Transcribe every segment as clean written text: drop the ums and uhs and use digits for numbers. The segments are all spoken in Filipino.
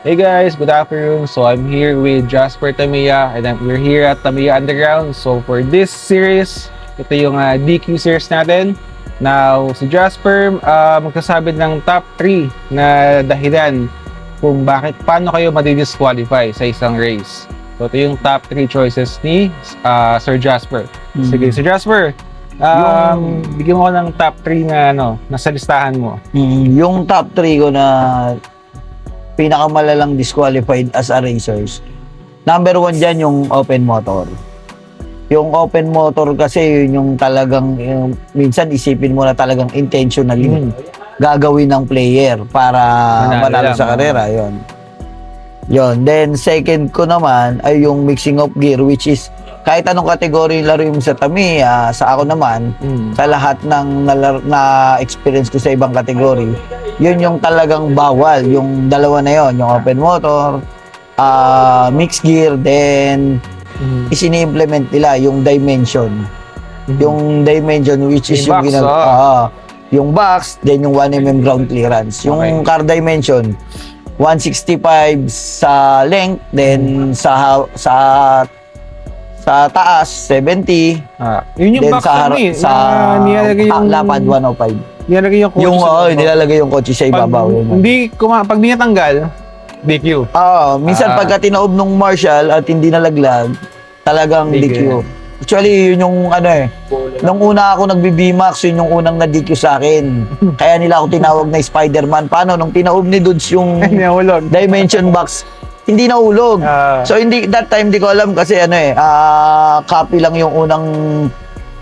Hey guys, good afternoon. So I'm here with Jasper Tamiya and we're here at Tamiya Underground. So for this series, ito yung DQ series natin. Now, si Jasper magsasabi ng top 3 na dahilan kung paano kayo madi-disqualify sa isang race. So ito yung top 3 choices ni Sir Jasper. Sige, Sir Jasper, bigyan mo ko ng top 3 na nasa listahan mo. Yung top 3 ko na pinakamalalang disqualified as a racers. Number 1 dyan yung open motor. Yung open motor kasi yun yung talagang minsan isipin mo na talagang intentionally gagawin ng player para manalo sa karera. Yun. Then second ko naman ay yung mixing of gear, which is kahit anong kategory laro mo sa Tamiya, sa ako naman, sa lahat ng na-experience ko sa ibang kategory, yun yung talagang bawal. Yung dalawa na yun, yung open motor, mixed gear, then isini-implement nila yung dimension. Yung dimension, which is yung yung box, then yung 1mm ground clearance. Yung car dimension, 165 sa length, then sa taas, 70. Yun yung then box sa nilalagay yung lapad, 105. Nilalagay yung kotse. Nilalagay yung kotse sa ibabaw. Pag di natanggal, DQ. Minsan pagka tinaob nung marshal at hindi nalaglag, talagang DQ. Actually, yun yung nung una ako nagbi-BMAX, yun yung unang na-DQ sa akin. Kaya nila ako tinawag na Spider-Man. Paano? Nung tinaob ni Dudes yung dimension box, hindi nahulog. So that time di ko alam kasi copy lang yung unang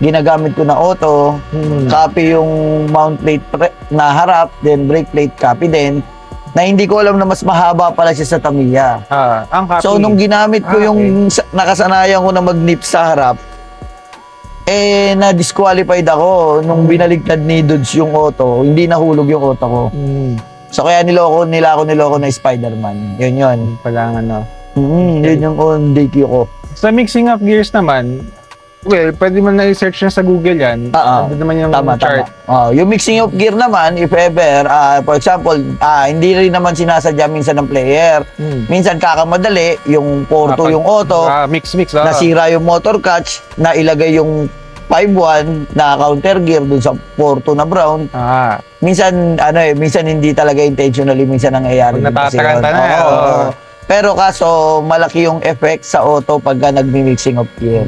ginagamit ko na auto. Copy yung mount plate na harap, then brake plate copy din. Na hindi ko alam na mas mahaba pala siya sa Tamiya. Ang copy. So nung ginamit ko yung nakasanayan ko na mag-nip sa harap, na-disqualified ako nung binaligtad ni Dudes yung auto, hindi nahulog yung auto ko. So kaya niloko na Spider-Man. Yun. Palang Yun yung DQ ko. Sa mixing of gears naman, well, pwede mo na i-search na sa Google yan. Ano naman yung chart. Yung mixing of gear naman, if ever, for example, hindi rin naman sinasadya minsan ng player. Minsan kakamadali, yung Porto yung auto, mix. nasira yung motor catch, na ilagay yung 5-1 na counter gear dun sa Porto na brown. Minsan minsan hindi talaga intentionally minsan nangyayari. Natataranta na. Pero kaso malaki yung effect sa auto pagka nagmi-mixing of gear.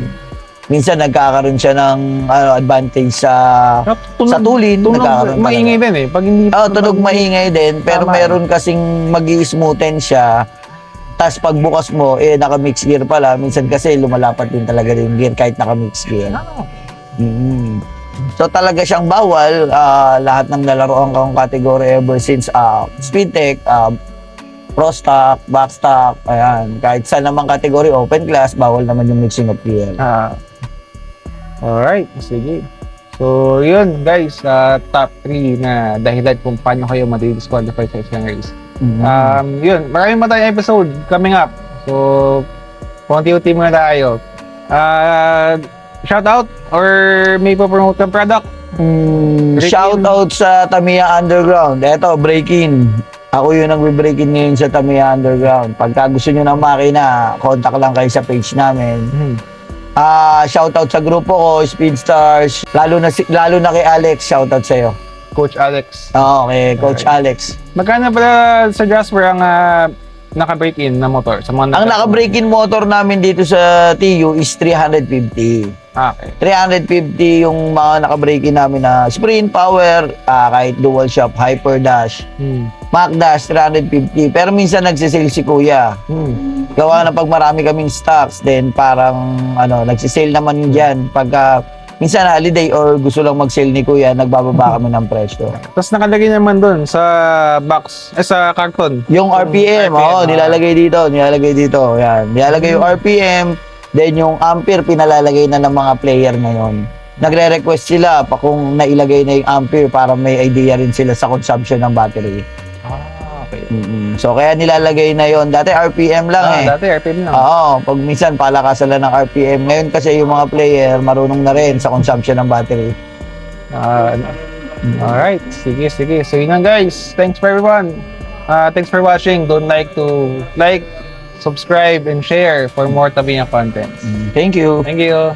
Minsan nagkakaroon siya ng advantage sa tulin. Tunog maingay din pag hindi tunog maingay din, pero meron kasing magi-smoothen siya. Tapos pagbukas mo, naka-mix gear pala. Minsan kasi lumalapat din talaga yung gear kahit naka-mix gear. So talaga siyang bawal. Lahat ng nalaroan kong category ever since speed tech, pro stock, back stock, ayan. Kahit sa namang category open class, bawal naman yung mixing of gear. Alright, sige. So yun guys, top 3 na dahilan kung paano kayo madi-disqualify sa isang race. Yun, maraming matayong episode coming up. So, konti-unti muna tayo. Shout out or may pa-promote ng product? Shout out sa Tamiya Underground. Eto, break-in. Ako yung nagbe-break-in ngayon sa Tamiya Underground. Pagka gusto nyo ng makina, contact lang kayo sa page namin. Shout out sa grupo ko, Speedstars. Lalo na kay Alex, shout out sa'yo. Coach Alex. Okay, Coach Alex. Magkano pala sa Jasper ang naka-break-in na motor? Ang naka-break-in motor namin dito sa TU is 350. Okay. 350 yung mga naka-break-in namin na Sprint, Power, kahit Dual Shop, Hyper Dash, Mac Dash, 350. Pero minsan nagsisale si Kuya. Gawa na pag marami kaming stocks, then parang nagsisale naman dyan. Pagka minsan holiday or gusto lang mag-sale ni Kuya, nagbababa kami ng presyo. Tapos nakalagay naman doon sa box, sa carton. Yung RPM, nilalagay dito. Yan. Nilalagay yung RPM, then yung ampere pinalalagay na ng mga player ngayon. Nagre-request sila pa kung nailagay na yung ampere para may idea rin sila sa consumption ng battery. Okay. So kaya nilalagay na yon. Dati RPM lang Dati RPM lang. Pag minsan palakasan lang ng RPM. Ngayon kasi yung mga player marunong na rin sa consumption ng battery. Alright, sige. So yun lang guys. Thanks for everyone. Thanks for watching. Don't like to like, subscribe, and share for more Tamiya contents. Thank you. Thank you.